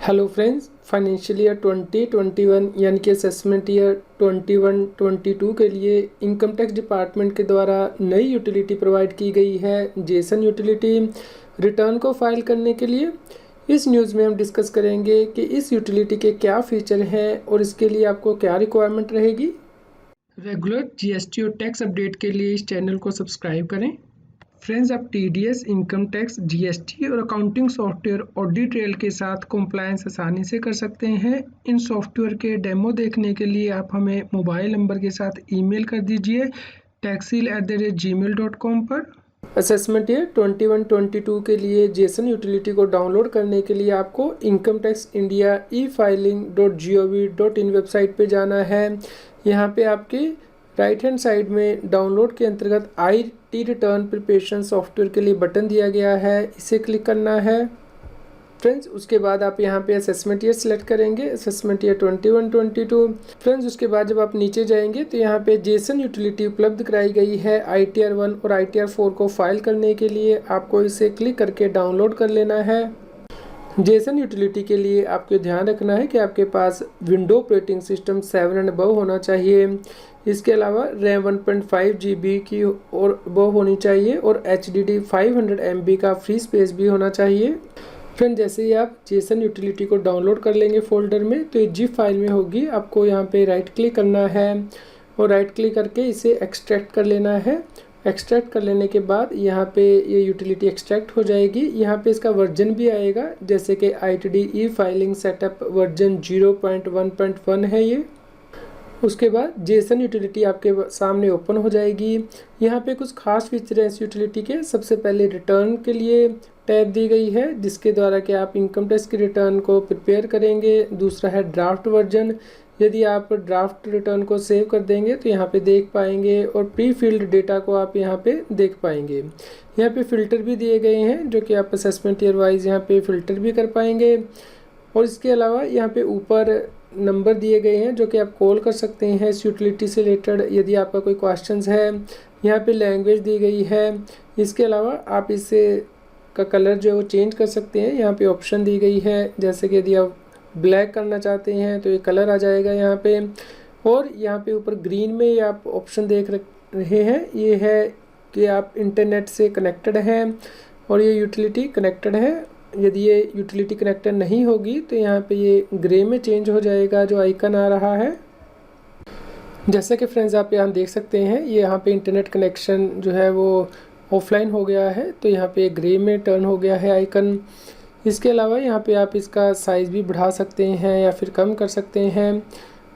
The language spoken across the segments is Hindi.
हेलो फ्रेंड्स, फाइनेंशियल ईयर 2021 यानी कि असेसमेंट ईयर 21-22 के लिए इनकम टैक्स डिपार्टमेंट के द्वारा नई यूटिलिटी प्रोवाइड की गई है, जेसन यूटिलिटी। रिटर्न को फाइल करने के लिए इस न्यूज़ में हम डिस्कस करेंगे कि इस यूटिलिटी के क्या फीचर हैं और इसके लिए आपको क्या रिक्वायरमेंट रहेगी। रेगुलर जीएसटी और टैक्स अपडेट के लिए इस चैनल को सब्सक्राइब करें। फ्रेंड्स, आप टीडीएस, इनकम टैक्स, जीएसटी और अकाउंटिंग सॉफ्टवेयर ऑडिट ट्रेल के साथ कंप्लायंस आसानी से कर सकते हैं। इन सॉफ्टवेयर के डेमो देखने के लिए आप हमें मोबाइल नंबर के साथ ईमेल कर दीजिए taxil@gmail.com पर। असेसमेंट ईयर 21-22 के लिए जेसन यूटिलिटी को डाउनलोड करने के लिए आपको income tax India e-filing.gov.in website पे जाना है। यहाँ पे आपके राइट हैंड साइड में डाउनलोड के अंतर्गत IT रिटर्न प्रिपरेशन सॉफ्टवेयर के लिए बटन दिया गया है, इसे क्लिक करना है। फ्रेंड्स, उसके बाद आप यहाँ पे असेसमेंट ईयर सेलेक्ट करेंगे, असेसमेंट ईयर 21-22। फ्रेंड्स, उसके बाद जब आप नीचे जाएंगे तो यहाँ पे जेसन यूटिलिटी उपलब्ध कराई गई है। ITR 1 और ITR 4 को फाइल करने के लिए आपको इसे क्लिक करके डाउनलोड कर लेना है। जेसन यूटिलिटी के लिए आपको ध्यान रखना है कि आपके पास window operating system 7 and above होना चाहिए। इसके अलावा रैम 1.5 GB की और अबव होनी चाहिए और HDD 500 MB का फ्री स्पेस भी होना चाहिए। फ्रेंड, जैसे ही आप जेसन यूटिलिटी को डाउनलोड कर लेंगे फोल्डर में तो ये जिप फाइल में होगी। आपको यहाँ पे राइट क्लिक करना है और राइट क्लिक करके इसे एक्सट्रैक्ट कर लेना है। एक्सट्रैक्ट कर लेने के बाद यहाँ पे ये यूटिलिटी एक्सट्रैक्ट हो जाएगी। यहाँ पे इसका वर्जन भी आएगा, जैसे कि ITD e-filing सेटअप वर्जन 0.1.1 है ये। उसके बाद जेसन यूटिलिटी आपके सामने ओपन हो जाएगी। यहाँ पे कुछ खास फीचर हैं इस यूटिलिटी के। सबसे पहले रिटर्न के लिए टैब दी गई है, जिसके द्वारा कि आप इनकम टैक्स की रिटर्न को प्रिपेयर करेंगे। दूसरा है ड्राफ्ट वर्जन, यदि आप ड्राफ्ट रिटर्न को सेव कर देंगे तो यहाँ पे देख पाएंगे और प्री फिल्ड डेटा को आप यहाँ पे देख पाएंगे। यहाँ पे फ़िल्टर भी दिए गए हैं जो कि आप असेसमेंट ईयर वाइज यहाँ पे फ़िल्टर भी कर पाएंगे। और इसके अलावा यहाँ पे ऊपर नंबर दिए गए हैं जो कि आप कॉल कर सकते हैं इस यूटिलिटी से रिलेटेड यदि आपका कोई क्वेश्चंस है। यहाँ पे लैंग्वेज दी गई है। इसके अलावा आप इसे का कलर जो है वो चेंज कर सकते हैं। यहाँ पे ऑप्शन दी गई है, जैसे कि यदि आप ब्लैक करना चाहते हैं तो ये कलर आ जाएगा यहाँ पे। और यहाँ पे ऊपर ग्रीन में आप ऑप्शन देख रहे हैं, ये है कि आप इंटरनेट से कनेक्टेड हैं और ये यूटिलिटी कनेक्टेड है। यदि ये यूटिलिटी कनेक्टेड नहीं होगी तो यहाँ पे ये ग्रे में चेंज हो जाएगा जो आइकन आ रहा है। जैसे कि फ्रेंड्स, आप यहाँ देख सकते हैं ये यहाँ पे इंटरनेट कनेक्शन जो है वो ऑफलाइन हो गया है, तो यहाँ पे ग्रे में टर्न हो गया है आइकन। इसके अलावा यहाँ पे आप इसका साइज़ भी बढ़ा सकते हैं या फिर कम कर सकते हैं।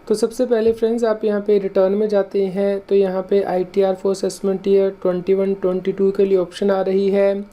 तो सबसे पहले फ्रेंड्स, आप यहाँ पे रिटर्न में जाते हैं तो यहाँ पे ITR फॉर असेसमेंट ईयर 21-22 के लिए ऑप्शन आ रही है।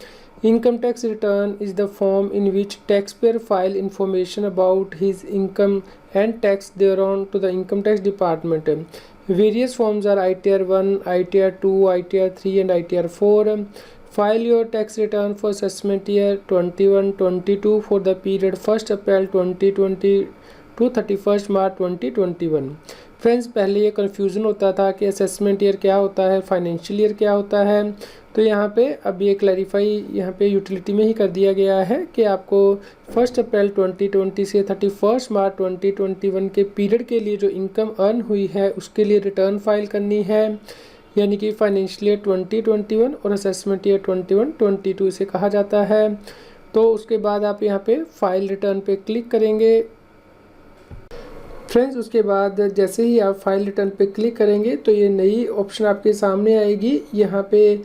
Income tax return is the form in which taxpayer file information about his income and tax thereon to the income tax department. Various forms are ITR 1, ITR 2, ITR 3 and ITR 4. File your tax return for assessment year 21-22 for the period 1st April 2020 to 31st March 2021. Friends, पहले ये कन्फ्यूज़न होता था कि असेसमेंट ईयर क्या होता है, फाइनेंशियल ईयर क्या होता है। तो यहाँ पे अब ये क्लैरिफाई यहाँ पे यूटिलिटी में ही कर दिया गया है कि आपको 1 अप्रैल 2020 से 31 मार्च 2021 के पीरियड के लिए जो इनकम अर्न हुई है उसके लिए रिटर्न फाइल करनी है, यानी कि फाइनेंशियल ईयर 2021 और असेसमेंट ईयर 21-22 इसे कहा जाता है। तो उसके बाद आप यहाँ पे फाइल रिटर्न पे क्लिक करेंगे। फ्रेंड्स, उसके बाद जैसे ही आप फाइल रिटर्न पे क्लिक करेंगे तो ये नई ऑप्शन आपके सामने आएगी। यहाँ पे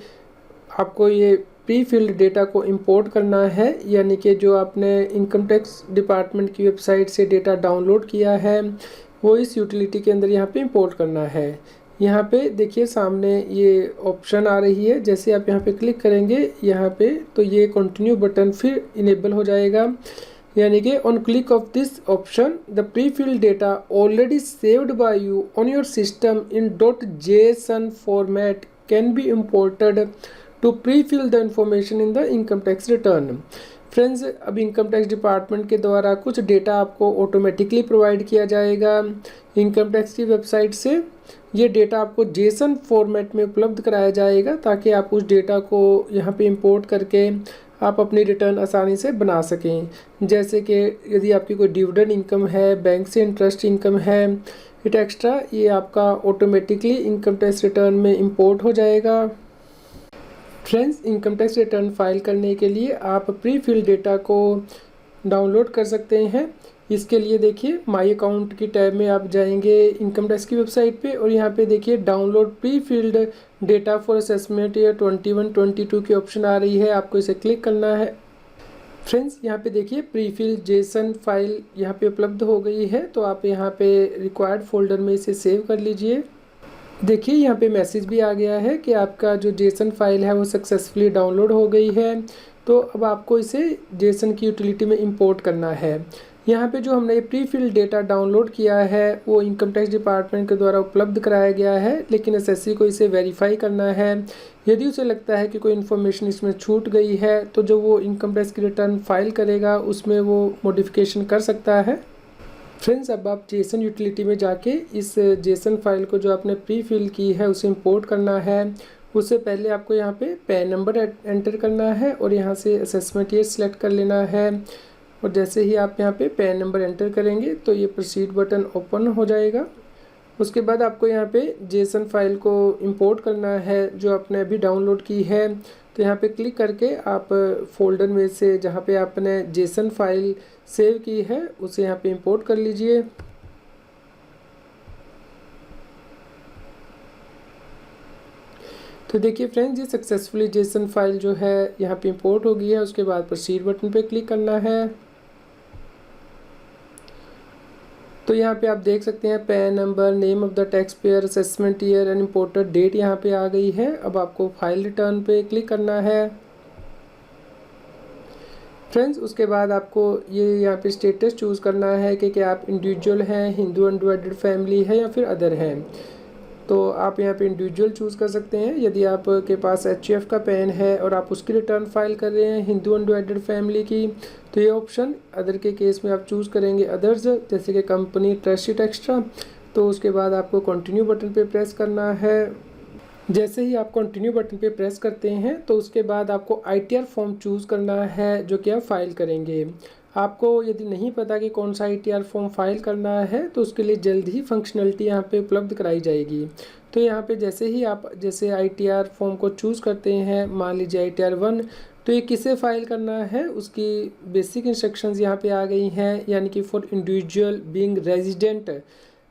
आपको ये प्री फिल्ड डेटा को इंपोर्ट करना है, यानी कि जो आपने इनकम टैक्स डिपार्टमेंट की वेबसाइट से डेटा डाउनलोड किया है वो इस यूटिलिटी के अंदर यहाँ पे इंपोर्ट करना है। यहाँ पे देखिए सामने ये ऑप्शन आ रही है, जैसे आप यहाँ पे क्लिक करेंगे यहाँ पे तो ये कंटिन्यू बटन फिर इनेबल हो जाएगा, यानी कि on click of this option the prefilled data already saved by you on your system in .json format can be imported to prefill the information in the income tax return. Friends, अब इनकम टैक्स डिपार्टमेंट के द्वारा कुछ डेटा आपको ऑटोमेटिकली प्रोवाइड किया जाएगा इनकम टैक्स की वेबसाइट से। ये डेटा आपको जेसन फॉर्मेट में उपलब्ध कराया जाएगा ताकि आप उस डेटा को यहाँ पे इंपोर्ट करके आप अपनी रिटर्न आसानी से बना सकें। जैसे कि यदि आपकी कोई डिविडेंड इनकम है, बैंक से इंटरेस्ट इनकम है, इट एक्स्ट्रा, ये आपका ऑटोमेटिकली इनकम टैक्स रिटर्न में इंपोर्ट हो जाएगा। Friends, income tax return file करने के लिए आप प्री फिल डेटा को डाउनलोड कर सकते हैं। इसके लिए देखिए माई अकाउंट की टैब में आप जाएंगे इनकम टैक्स की वेबसाइट पे, और यहाँ पे देखिए download pre filled data for assessment year 21-22 की ऑप्शन आ रही है, आपको इसे क्लिक करना है। फ्रेंड्स, यहाँ पे देखिए प्री फिल जेसन फाइल यहाँ पे उपलब्ध हो गई है, तो आप यहाँ पे रिक्वायर्ड फोल्डर में इसे सेव कर लीजिए। देखिए यहाँ पे मैसेज भी आ गया है कि आपका जो जेसन फाइल है वो सक्सेसफुली डाउनलोड हो गई है। तो अब आपको इसे जेसन की यूटिलिटी में इंपोर्ट करना है। यहाँ पे जो हमने प्री फिल डेटा डाउनलोड किया है वो इनकम टैक्स डिपार्टमेंट के द्वारा उपलब्ध कराया गया है, लेकिन एसएससी को इसे वेरीफाई करना है। यदि उसे लगता है कि कोई इन्फॉर्मेशन इसमें छूट गई है तो जो वो इनकम टैक्स की रिटर्न फाइल करेगा उसमें वो मॉडिफिकेशन कर सकता है। फ्रेंड्स, अब आप जेसन यूटिलिटी में जाके इस जेसन फाइल को जो आपने प्री फिल की है उसे इंपोर्ट करना है। उससे पहले आपको यहाँ पे पैन नंबर एंटर करना है और यहाँ से असेसमेंट ईयर सेलेक्ट कर लेना है। और जैसे ही आप यहाँ पे पैन नंबर एंटर करेंगे तो ये प्रोसीड बटन ओपन हो जाएगा। उसके बाद आपको यहाँ पे जेसन फाइल को इंपोर्ट करना है जो आपने अभी डाउनलोड की है। तो यहाँ पे क्लिक करके आप फोल्डर में से जहाँ पे आपने जेसन फाइल सेव की है उसे यहाँ पे इंपोर्ट कर लीजिए। तो देखिए फ्रेंड्स, ये सक्सेसफुली जेसन फाइल जो है यहाँ पे इंपोर्ट हो गई है। उसके बाद प्रोसीड बटन पे क्लिक करना है। तो यहाँ पे आप देख सकते हैं PAN number, name of the taxpayer, assessment year and imported date यहाँ पे आ गई है। अब आपको फाइल रिटर्न पे क्लिक करना है। फ्रेंड्स, उसके बाद आपको ये यहाँ पे स्टेटस चूज़ करना है कि क्या आप इंडिविजुअल हैं, हिंदू अनडिवाइडेड फैमिली है या फिर अदर हैं। तो आप यहाँ पे इंडिविजुअल चूज़ कर सकते हैं। यदि आपके पास HUF का पैन है और आप उसकी रिटर्न फाइल कर रहे हैं हिंदू अनडिवाइडेड फैमिली की, तो ये ऑप्शन। अदर के केस में आप चूज़ करेंगे अदर्स, जैसे कि कंपनी, ट्रस्ट शीट एक्स्ट्रा। तो उसके बाद आपको कंटिन्यू बटन पे प्रेस करना है। जैसे ही आप कंटिन्यू बटन पे प्रेस करते हैं तो उसके बाद आपको ITR फॉर्म चूज़ करना है जो कि आप फाइल करेंगे। आपको यदि नहीं पता कि कौन सा ITR फॉर्म फाइल करना है तो उसके लिए जल्द ही फंक्शनलिटी यहाँ पे उपलब्ध कराई जाएगी। तो यहाँ पे जैसे ही आप ITR फॉर्म को चूज़ करते हैं, मान लीजिए ITR 1, तो ये किसे फाइल करना है उसकी बेसिक इंस्ट्रक्शंस यहाँ पे आ गई हैं। यानी कि for individual being resident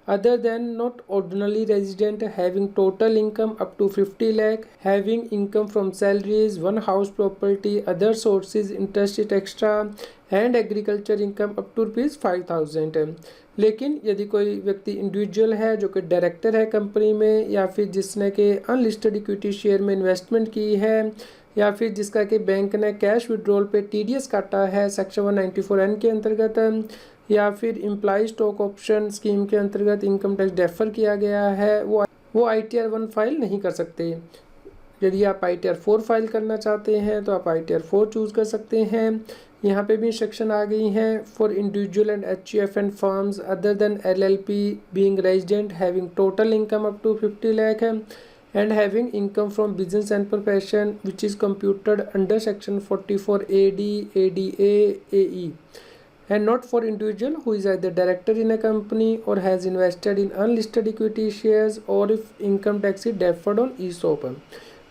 other than not ordinarily resident, having total income up to 50 lakh, having income from salaries, one house property, other sources, interest extra and agriculture income up to ₹5,000। लेकिन यदि कोई व्यक्ति इंडिविजुअल है जो कि डायरेक्टर है कंपनी में, या फिर जिसने कि अनलिस्टेड इक्विटी शेयर में इन्वेस्टमेंट की है, या फिर जिसका कि बैंक ने कैश विड्रॉल पे TDS काटा है सेक्शन 194N के अंतर्गत, या फिर एम्प्लॉय स्टॉक ऑप्शन स्कीम के अंतर्गत इनकम टैक्स डेफर किया गया है, वो ITR 1 फाइल नहीं कर सकते। यदि आप ITR 4 फाइल करना चाहते हैं तो आप ITR 4 चूज़ कर सकते हैं। यहाँ पे भी इंस्ट्रक्शन आ गई हैं for individual and HUF and firms other than LLP being resident having total income up to 50 lakh and having income from business and profession which is computed under section 44AD, ADA, AE, and not for individual who is either director in a company or has invested in unlisted equity shares or if income tax is deferred on ESOP।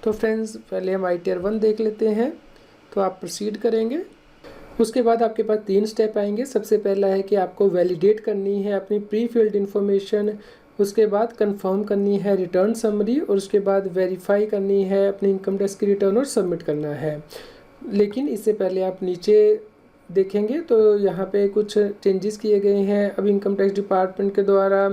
तो फ्रेंड्स, पहले हम ITR 1 देख लेते हैं। तो आप प्रोसीड करेंगे। उसके बाद आपके पास 3 स्टेप आएंगे। सबसे पहला है कि आपको वैलिडेट करनी है अपनी प्री फिल्ड इन्फॉर्मेशन, उसके बाद कंफर्म करनी है रिटर्न समरी, और उसके बाद वेरीफाई करनी है अपनी इनकम टैक्स की रिटर्न और सबमिट करना है। लेकिन इससे पहले आप नीचे देखेंगे तो यहाँ पे कुछ चेंजेस किए गए हैं। अब इनकम टैक्स डिपार्टमेंट के द्वारा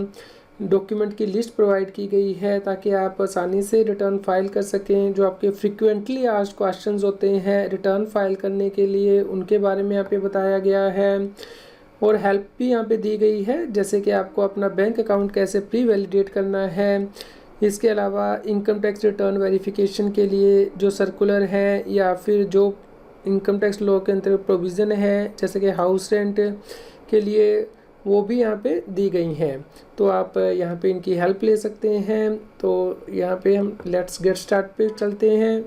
डॉक्यूमेंट की लिस्ट प्रोवाइड की गई है ताकि आप आसानी से रिटर्न फाइल कर सकें। जो आपके फ्रिक्वेंटली आस्क्ड क्वेश्चंस होते हैं रिटर्न फाइल करने के लिए, उनके बारे में यहाँ पे बताया गया है। और हेल्प भी यहाँ पे दी गई है, जैसे कि आपको अपना बैंक अकाउंट कैसे प्री वैलिडेट करना है। इसके अलावा इनकम टैक्स रिटर्न वेरिफिकेशन के लिए जो सर्कुलर है या फिर जो इनकम टैक्स लॉ के अंतर्गत प्रोविज़न है, जैसे कि हाउस रेंट के लिए, वो भी यहाँ पे दी गई हैं। तो आप यहाँ पे इनकी हेल्प ले सकते हैं। तो यहाँ पे हम लेट्स गेट स्टार्ट पे चलते हैं।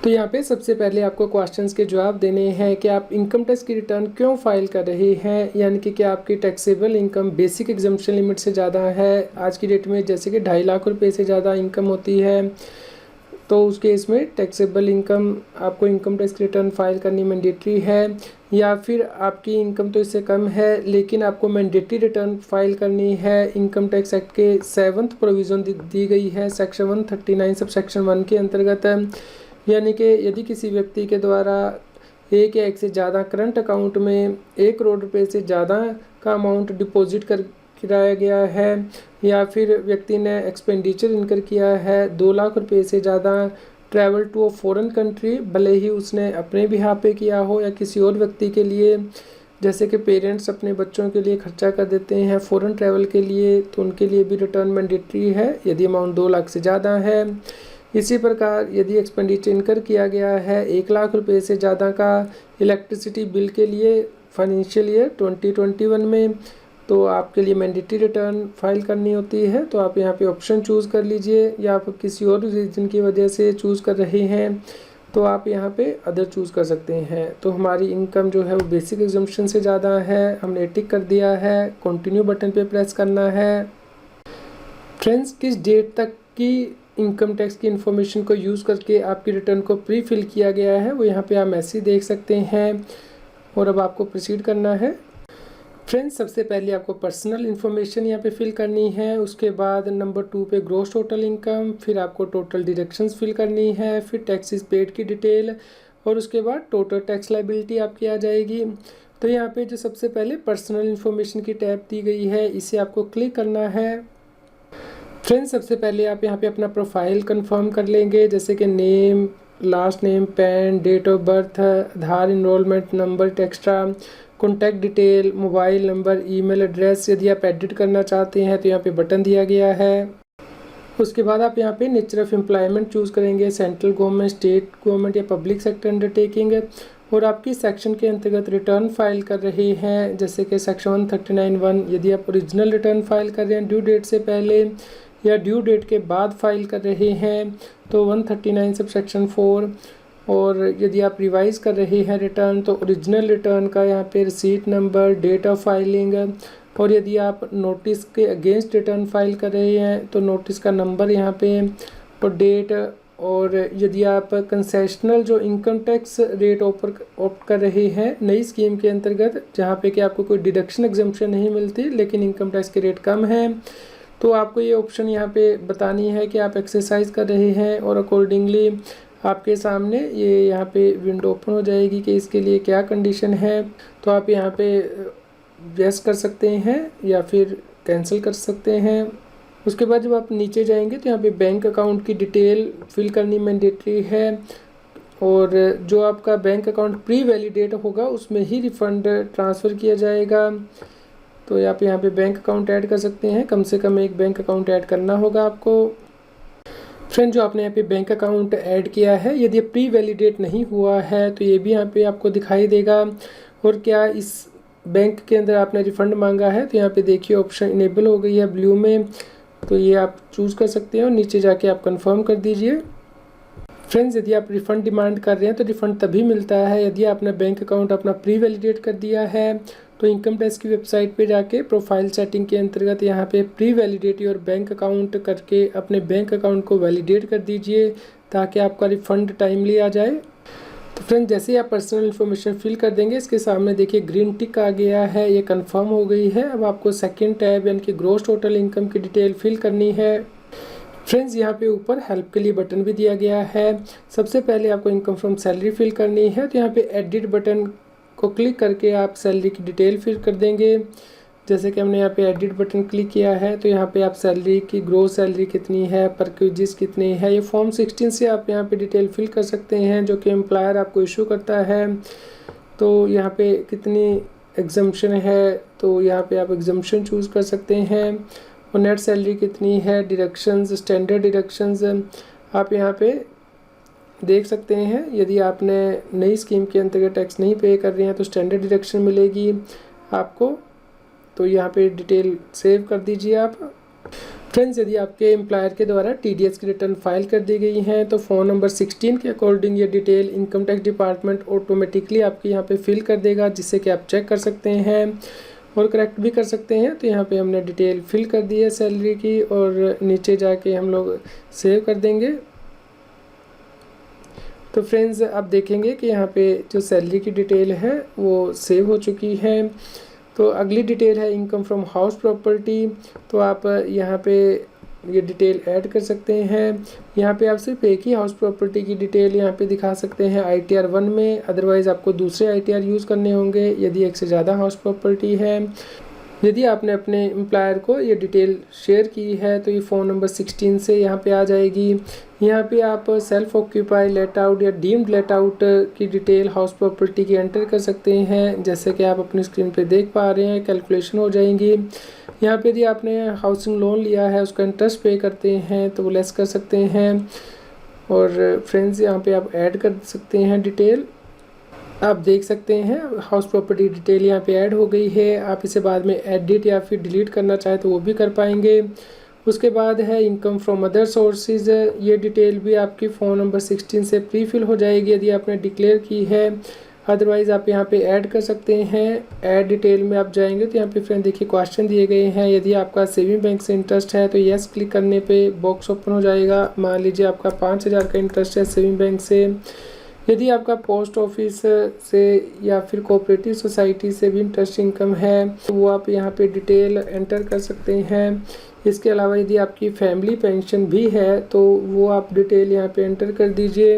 तो यहाँ पे सबसे पहले आपको क्वेश्चंस के जवाब देने हैं कि आप इनकम टैक्स की रिटर्न क्यों फाइल कर रहे हैं, यानी कि क्या आपकी taxable income basic exemption limit से ज़्यादा है। आज की डेट में जैसे कि 2.5 लाख रुपए से ज़्यादा इनकम होती है तो उस केस में टैक्सेबल इनकम आपको इनकम टैक्स की रिटर्न फाइल करनी मैंडेटरी है, या फिर आपकी इनकम तो इससे कम है लेकिन आपको मैंडेटरी रिटर्न फाइल करनी है। इनकम टैक्स एक्ट के 7th प्रोविज़न दी गई है सेक्शन 139 सब सेक्शन 1 के अंतर्गत, यानी कि यदि किसी व्यक्ति के द्वारा एक या एक से ज़्यादा करंट अकाउंट में 1 करोड़ रुपए से ज़्यादा का अमाउंट डिपॉजिट कराया गया है, या फिर व्यक्ति ने एक्सपेंडिचर इनकर किया है 2 लाख रुपए से ज़्यादा travel to a foreign country, भले ही उसने अपने बिहाफ पे किया हो या किसी और व्यक्ति के लिए, जैसे कि पेरेंट्स अपने बच्चों के लिए खर्चा कर देते हैं फॉरेन ट्रैवल के लिए, तो उनके लिए भी रिटर्न मैंडेटरी है यदि अमाउंट 2 लाख से ज़्यादा है। इसी प्रकार यदि एक्सपेंडिचर इनकर किया गया है 1 लाख रुपए से ज़्यादा का इलेक्ट्रिसिटी बिल के लिए फाइनेंशियल ईयर 2021 में, तो आपके लिए मैंडेटरी रिटर्न फाइल करनी होती है। तो आप यहाँ पे ऑप्शन चूज़ कर लीजिए, या आप किसी और रीज़न की वजह से चूज़ कर रहे हैं तो आप यहाँ पे अदर चूज़ कर सकते हैं। तो हमारी इनकम जो है वो बेसिक एग्जम्पशन से ज़्यादा है, हमने टिक कर दिया है, कंटिन्यू बटन पे प्रेस करना है। फ्रेंड्स, किस डेट तक की इनकम टैक्स की इन्फॉर्मेशन को यूज़ करके आपकी रिटर्न को प्री फिल किया गया है वो यहाँ पे आप मैसेज देख सकते हैं, और अब आपको प्रोसीड करना है। फ्रेंड्स, सबसे पहले आपको पर्सनल इन्फॉर्मेशन यहाँ पे फिल करनी है, उसके बाद नंबर 2 पे ग्रॉस टोटल इनकम, फिर आपको टोटल डिडक्शंस फिल करनी है, फिर टैक्सेस पेड की डिटेल, और उसके बाद टोटल टैक्स लायबिलिटी आपकी आ जाएगी। तो यहाँ पे जो सबसे पहले पर्सनल इन्फॉर्मेशन की टैब दी गई है इसे आपको क्लिक करना है। फ्रेंड्स, सबसे पहले आप यहाँ पे अपना प्रोफाइल कंफर्म कर लेंगे, जैसे कि name, last name, PAN, date of birth, Aadhaar enrolment number extra, contact detail, mobile number, email address. यदि आप एडिट करना चाहते हैं तो यहाँ पे बटन दिया गया है। उसके बाद आप यहाँ पे नेचर ऑफ एम्प्लॉयमेंट चूज़ करेंगे, सेंट्रल गवर्नमेंट, स्टेट गवर्नमेंट या पब्लिक सेक्टर अंडरटेकिंग, और आपकी सेक्शन के अंतर्गत रिटर्न फाइल कर रहे हैं, जैसे कि सेक्शन 139(1) यदि आप ओरिजिनल रिटर्न फाइल कर रहे हैं ड्यू डेट से पहले या ड्यू डेट के बाद फाइल कर रहे हैं तो 139 सब सेक्शन 4, और यदि आप रिवाइज कर रहे हैं रिटर्न तो ओरिजिनल रिटर्न का यहाँ पे receipt number, date of filing, और यदि आप नोटिस के अगेंस्ट रिटर्न फाइल कर रहे हैं तो नोटिस का नंबर यहाँ पे और डेट, और यदि आप कंसेशनल जो इनकम टैक्स रेट ऑप्ट कर रहे हैं नई स्कीम के अंतर्गत, जहाँ पे कि आपको कोई डिडक्शन एग्जम्पशन नहीं मिलती लेकिन इनकम टैक्स के रेट कम है, तो आपको ये ऑप्शन यहाँ पे बतानी है कि आप एक्सरसाइज कर रहे हैं, और अकॉर्डिंगली आपके सामने ये यहाँ पे विंडो ओपन हो जाएगी कि इसके लिए क्या कंडीशन है। तो आप यहाँ पे यस कर सकते हैं या फिर कैंसिल कर सकते हैं। उसके बाद जब आप नीचे जाएंगे तो यहाँ पे बैंक अकाउंट की डिटेल फिल करनी मैंडेटरी है, और जो आपका बैंक अकाउंट प्री वैलिडेट होगा उसमें ही रिफ़ंड ट्रांसफ़र किया जाएगा। तो आप यहाँ पे बैंक अकाउंट ऐड कर सकते हैं, कम से कम एक बैंक अकाउंट ऐड करना होगा आपको। फ्रेंड, जो आपने यहाँ पे बैंक अकाउंट ऐड किया है यदि प्री वैलिडेट नहीं हुआ है तो ये भी यहाँ पे आपको दिखाई देगा, और क्या इस बैंक के अंदर आपने रिफ़ंड मांगा है तो यहाँ पे देखिए ऑप्शन इनेबल हो गई है ब्लू में, तो ये आप चूज़ कर सकते हैं और नीचे जाके आप कंफर्म कर दीजिए। फ्रेंड्स, यदि आप रिफ़ंड डिमांड कर रहे हैं तो रिफ़ंड तभी मिलता है यदि आपने बैंक अकाउंट अपना प्री वैलिडेट कर दिया है। तो इनकम टैक्स की वेबसाइट पे जाके प्रोफाइल सेटिंग के अंतर्गत यहाँ पे प्री वैलिडेट और बैंक अकाउंट करके अपने बैंक अकाउंट को वैलिडेट कर दीजिए ताकि आपका रिफ़ंड टाइमली आ जाए। तो फ्रेंड्स, जैसे ही आप पर्सनल इन्फॉर्मेशन फिल कर देंगे इसके सामने देखिए ग्रीन टिक आ गया है, ये कंफर्म हो गई है। अब आपको सेकंड टैब यानी कि ग्रॉस टोटल इनकम की डिटेल फिल करनी है। फ्रेंड्स, यहाँ पे ऊपर हेल्प के लिए बटन भी दिया गया है। सबसे पहले आपको इनकम फ्रॉम सैलरी फिल करनी है, तो यहाँ पे एडिट बटन को क्लिक करके आप सैलरी की डिटेल फिल कर देंगे। जैसे कि हमने यहाँ पे एडिट बटन क्लिक किया है तो यहाँ पे आप सैलरी की ग्रोस सैलरी कितनी है, परक्यूजिस कितनी है, ये फॉर्म 16 से आप यहाँ पे डिटेल फिल कर सकते हैं जो कि एम्प्लॉयर आपको इशू करता है। तो यहाँ पे कितनी एग्जम्पशन है तो यहाँ पे आप एग्जम्पशन चूज़ कर सकते हैं, और नेट सैलरी कितनी है, डिडक्शंस, स्टैंडर्ड डिडक्शंस आप यहाँ पे देख सकते हैं। यदि आपने नई स्कीम के अंतर्गत टैक्स नहीं पे कर रहे हैं तो स्टैंडर्ड डिडक्शन मिलेगी आपको, तो यहाँ पे डिटेल सेव कर दीजिए आप। फ्रेंड्स, यदि आपके एम्प्लॉयर के द्वारा टीडीएस की रिटर्न फाइल कर दी गई है तो फॉर्म नंबर 16 के अकॉर्डिंग ये detail income tax department automatically आपके यहाँ पे फिल कर देगा, जिससे कि आप चेक कर सकते हैं और करेक्ट भी कर सकते हैं। तो यहाँ पे हमने डिटेल फिल कर दी है सैलरी की, और नीचे जाके हम लोग सेव कर देंगे। तो फ्रेंड्स, आप देखेंगे कि यहाँ पे जो सैलरी की डिटेल है वो सेव हो चुकी है। तो अगली डिटेल है इनकम फ्रॉम हाउस प्रॉपर्टी। तो आप यहाँ पे ये डिटेल ऐड कर सकते हैं। यहाँ पे आप सिर्फ एक ही हाउस प्रॉपर्टी की डिटेल यहाँ पे दिखा सकते हैं ITR 1 में, अदरवाइज़ आपको दूसरे ITR यूज़ करने होंगे यदि एक से ज़्यादा हाउस प्रॉपर्टी है। यदि आपने अपने एम्प्लॉयर को ये डिटेल शेयर की है तो ये फ़ोन नंबर 16 से यहाँ पे आ जाएगी। यहाँ पे आप सेल्फ ऑक्यूपाई लेट आउट या डीम्ड लेट आउट की डिटेल हाउस प्रॉपर्टी की एंटर कर सकते हैं, जैसे कि आप अपनी स्क्रीन पे देख पा रहे हैं। कैलकुलेशन हो जाएंगी। यहाँ पे यदि आपने हाउसिंग लोन लिया है उसका इंटरेस्ट पे करते हैं तो वो लेस कर सकते हैं। और फ्रेंड्स, यहाँ पे आप ऐड कर सकते हैं डिटेल। आप देख सकते हैं हाउस प्रॉपर्टी डिटेल यहाँ पे ऐड हो गई है। आप इसे बाद में एडिट या फिर डिलीट करना चाहे तो वो भी कर पाएंगे। उसके बाद है इनकम फ्रॉम अदर सोर्सेज। ये डिटेल भी आपकी फ़ोन नंबर 16 से प्री फिल हो जाएगी यदि आपने डिक्लेयर की है, अदरवाइज़ आप यहाँ पे ऐड कर सकते हैं। ऐड डिटेल में आप जाएंगे तो यहाँ पे फ्रेंड देखिए क्वेश्चन दिए गए हैं। यदि आपका सेविंग बैंक से इंटरेस्ट है तो यस क्लिक करने पे बॉक्स ओपन हो जाएगा। मान लीजिए आपका 5000 का इंटरेस्ट है सेविंग बैंक से। यदि आपका पोस्ट ऑफिस से या फिर कोऑपरेटिव सोसाइटी से भी इंटरेस्ट इनकम है तो वो आप यहाँ पे डिटेल एंटर कर सकते हैं। इसके अलावा यदि आपकी फैमिली पेंशन भी है तो वो आप डिटेल यहाँ पे एंटर कर दीजिए।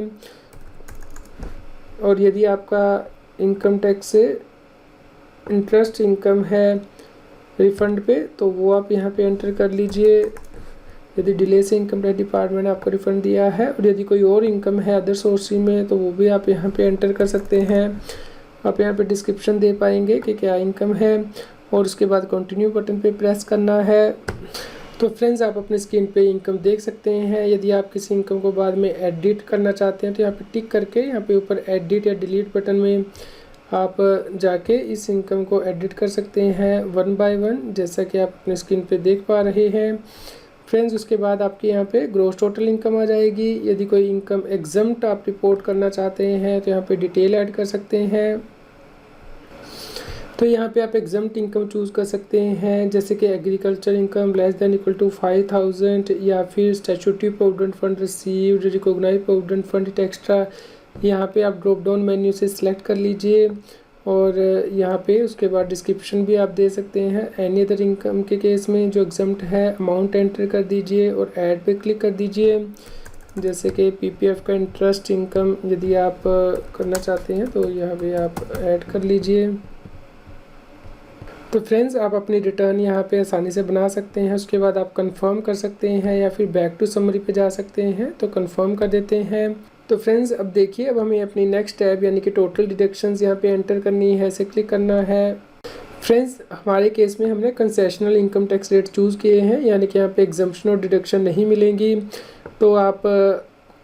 और यदि आपका इनकम टैक्स से इंटरेस्ट इनकम है रिफंड पे तो वो आप यहाँ पे एंटर कर लीजिए। यदि डिले से इनकम टैक्स डिपार्टमेंट ने आपको रिफंड दिया है, और यदि कोई और इनकम है अदर सोर्स में तो वो भी आप यहाँ पे एंटर कर सकते हैं। आप यहाँ पे डिस्क्रिप्शन दे पाएंगे कि क्या इनकम है, और उसके बाद कंटिन्यू बटन पे प्रेस करना है। तो फ्रेंड्स, आप अपने स्क्रीन पे इनकम देख सकते हैं। यदि आप किसी इनकम को बाद में एडिट करना चाहते हैं तो यहाँ पे टिक करके यहाँ पे ऊपर एडिट या डिलीट बटन में आप जाके इस इनकम को एडिट कर सकते हैं 1 बाय 1, जैसा कि आप अपने स्क्रीन पे देख पा रहे हैं। फ्रेंड्स, उसके बाद आपके यहाँ पे ग्रॉस टोटल इनकम आ जाएगी। यदि कोई इनकम एग्जम्प्ट आप रिपोर्ट करना चाहते हैं तो यहाँ पे डिटेल ऐड कर सकते हैं। तो यहाँ पे आप एग्जम्प्ट इनकम चूज़ कर सकते हैं, जैसे कि agriculture income less than equal to 5000, या फिर statutory provident fund received, recognised provident fund extra. यहाँ पे आप ड्रॉप डाउन मेन्यू से सिलेक्ट कर लीजिए, और यहाँ पे उसके बाद डिस्क्रिप्शन भी आप दे सकते हैं। एनी अदर इनकम के केस में जो एग्जम्प्ट है अमाउंट एंटर कर दीजिए और ऐड पे क्लिक कर दीजिए। जैसे कि PPF का इंटरेस्ट इनकम यदि आप करना चाहते हैं तो यहाँ पे आप ऐड कर लीजिए। तो फ्रेंड्स, आप अपनी रिटर्न यहाँ पे आसानी से बना सकते हैं। उसके बाद आप कंफर्म कर सकते हैं या फिर बैक टू समरी पे जा सकते हैं, तो कंफर्म कर देते हैं। तो फ्रेंड्स, अब देखिए, अब हमें अपनी नेक्स्ट टैब यानी कि टोटल डिडक्शंस यहाँ पे एंटर करनी है, इसे क्लिक करना है। फ्रेंड्स, हमारे केस में हमने concessional income tax rate choose किए हैं, यानी कि यहाँ पे एग्जम्पशन और डिडक्शन नहीं मिलेंगी। तो आप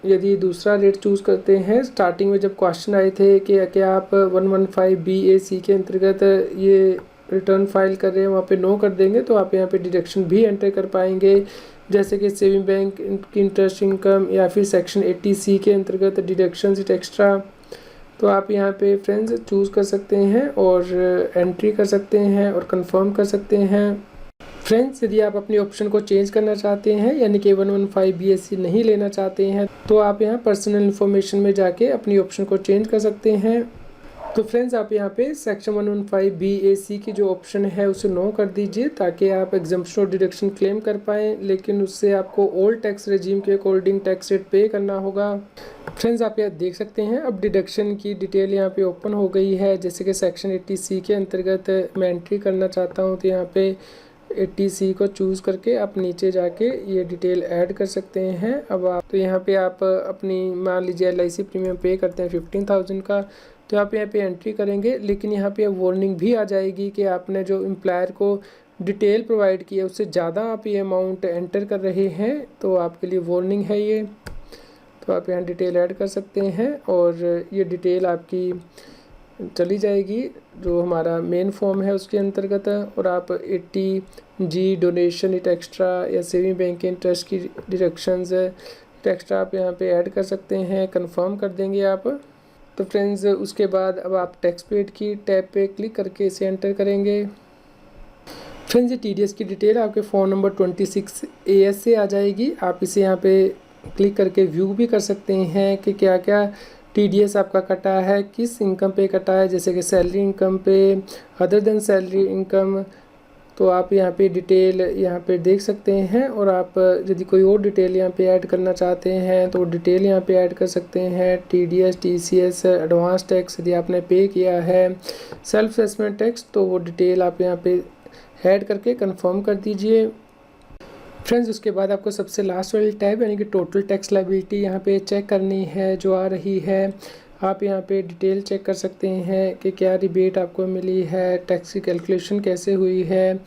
यदि दूसरा रेट चूज़ करते हैं, स्टार्टिंग में जब क्वेश्चन आए थे कि क्या आप 115 BAC के अंतर्गत ये रिटर्न फाइल कर रहे हैं, वहाँ पे नो कर देंगे तो आप यहाँ पे डिडक्शन भी एंटर कर पाएंगे, जैसे कि सेविंग बैंक की इंटरेस्ट इनकम या फिर सेक्शन 80C के अंतर्गत डिडक्शन इट एक्स्ट्रा। तो आप यहाँ पे फ्रेंड्स चूज़ कर सकते हैं और एंट्री कर सकते हैं और कंफर्म कर सकते हैं। फ्रेंड्स, यदि आप अपनी ऑप्शन को चेंज करना चाहते हैं, यानी कि 115 BAC नहीं लेना चाहते हैं, तो आप यहाँ पर्सनल इन्फॉर्मेशन में जाके अपनी ऑप्शन को चेंज कर सकते हैं। तो फ्रेंड्स, आप यहाँ पे सेक्शन 115 BAC की जो ऑप्शन है उसे नो कर दीजिए, ताकि आप एग्जम्पशन और डिडक्शन क्लेम कर पाएँ, लेकिन उससे आपको ओल्ड टैक्स रेजिम के अकॉर्डिंग टैक्स रेट पे करना होगा। फ्रेंड्स, आप यहाँ देख सकते हैं अब डिडक्शन की डिटेल यहाँ पे ओपन हो गई है। जैसे कि सेक्शन 80C के अंतर्गत मैं एंट्री करना चाहता हूँ, तो यहाँ पे 80C को चूज़ करके आप नीचे जाके ये डिटेल ऐड कर सकते हैं। अब आप तो यहाँ पे आप अपनी मान लीजिए LIC प्रीमियम पे करते हैं 15,000 का, तो आप यहाँ पे एंट्री करेंगे, लेकिन यहाँ पे वार्निंग भी आ जाएगी कि आपने जो एम्प्लॉयर को डिटेल प्रोवाइड की है उससे ज़्यादा आप ये अमाउंट एंटर कर रहे हैं, तो आपके लिए वार्निंग है ये। तो आप यहाँ डिटेल ऐड कर सकते हैं और ये डिटेल आपकी चली जाएगी जो हमारा मेन फॉर्म है उसके अंतर्गत, और आप 80G डोनेशन इट एक्स्ट्रा या सेविंग बैंक के इंटरेस्ट की डिडक्शंस एक्स्ट्रा आप यहाँ पे ऐड कर सकते हैं, कंफर्म कर देंगे आप। तो फ्रेंड्स उसके बाद अब आप टैक्स पेड की टैब पे क्लिक करके इसे एंटर करेंगे। फ्रेंड्स ये TDS की डिटेल आपके फ़ोन नंबर 26AS से आ जाएगी। आप इसे यहाँ पे क्लिक करके व्यू भी कर सकते हैं कि क्या क्या TDS आपका कटा है, किस इनकम पे कटा है, जैसे कि सैलरी इनकम पे, अदर देन सैलरी इनकम। तो आप यहाँ पे डिटेल यहाँ पे देख सकते हैं, और आप यदि कोई और डिटेल यहाँ पे ऐड करना चाहते हैं तो डिटेल यहाँ पे ऐड कर सकते हैं। TDS, TCS, एडवांस टैक्स यदि आपने पे किया है, सेल्फ असेसमेंट टैक्स, तो वो डिटेल आप यहाँ पे ऐड करके कंफर्म कर दीजिए। फ्रेंड्स उसके बाद आपको सबसे लास्ट वाली टैब यानी कि टोटल टैक्स लायबिलिटी यहाँ पे चेक करनी है जो आ रही है। आप यहाँ पे डिटेल चेक कर सकते हैं कि क्या रिबेट आपको मिली है, टैक्स की कैलकुलेशन कैसे हुई है,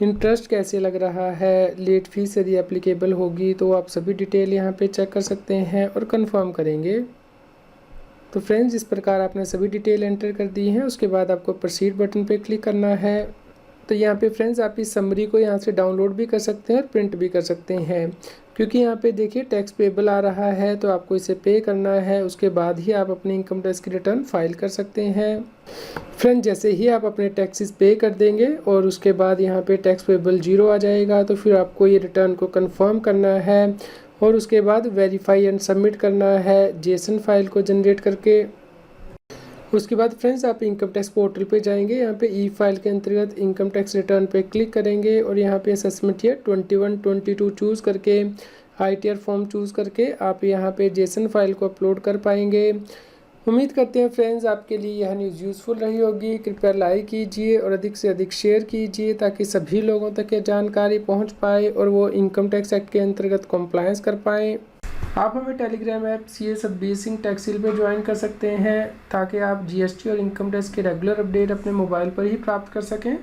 इंटरेस्ट कैसे लग रहा है, लेट फीस यदि एप्लीकेबल होगी, तो आप सभी डिटेल यहाँ पे चेक कर सकते हैं और कंफर्म करेंगे। तो फ्रेंड्स इस प्रकार आपने सभी डिटेल एंटर कर दी हैं। उसके बाद आपको प्रोसीड बटन पे क्लिक करना है। तो यहाँ पे फ्रेंड्स आप इस समरी को यहाँ से डाउनलोड भी कर सकते हैं और प्रिंट भी कर सकते हैं, क्योंकि यहाँ पे देखिए टैक्स पेबल आ रहा है तो आपको इसे पे करना है, उसके बाद ही आप अपनी इनकम टैक्स की रिटर्न फाइल कर सकते हैं। फ्रेंड जैसे ही आप अपने टैक्सेस पे कर देंगे और उसके बाद यहाँ पे टैक्स पेबल 0 आ जाएगा, तो फिर आपको ये रिटर्न को कंफर्म करना है और उसके बाद वेरीफाई एंड सबमिट करना है जेसन फाइल को जनरेट करके। उसके बाद फ्रेंड्स आप इनकम टैक्स पोर्टल पे जाएंगे, यहाँ पे ई फाइल के अंतर्गत इनकम टैक्स रिटर्न पे क्लिक करेंगे और यहाँ पे असेसमेंट ईयर 21-22 चूज़ करके ITR फॉर्म चूज़ करके आप यहाँ पे जेसन फाइल को अपलोड कर पाएंगे। उम्मीद करते हैं फ्रेंड्स आपके लिए यह न्यूज़ यूज़फुल रही होगी। कृपया लाइक कीजिए और अधिक से अधिक शेयर कीजिए ताकि सभी लोगों तक ये जानकारी पहुँच पाए और वो इनकम टैक्स एक्ट के अंतर्गत कॉम्प्लायंस कर पाएँ। आप हमें Telegram app CA Satbir Singh टैक्सील पे ज्वाइन कर सकते हैं ताकि आप GST और इनकम टैक्स के रेगुलर अपडेट अपने मोबाइल पर ही प्राप्त कर सकें।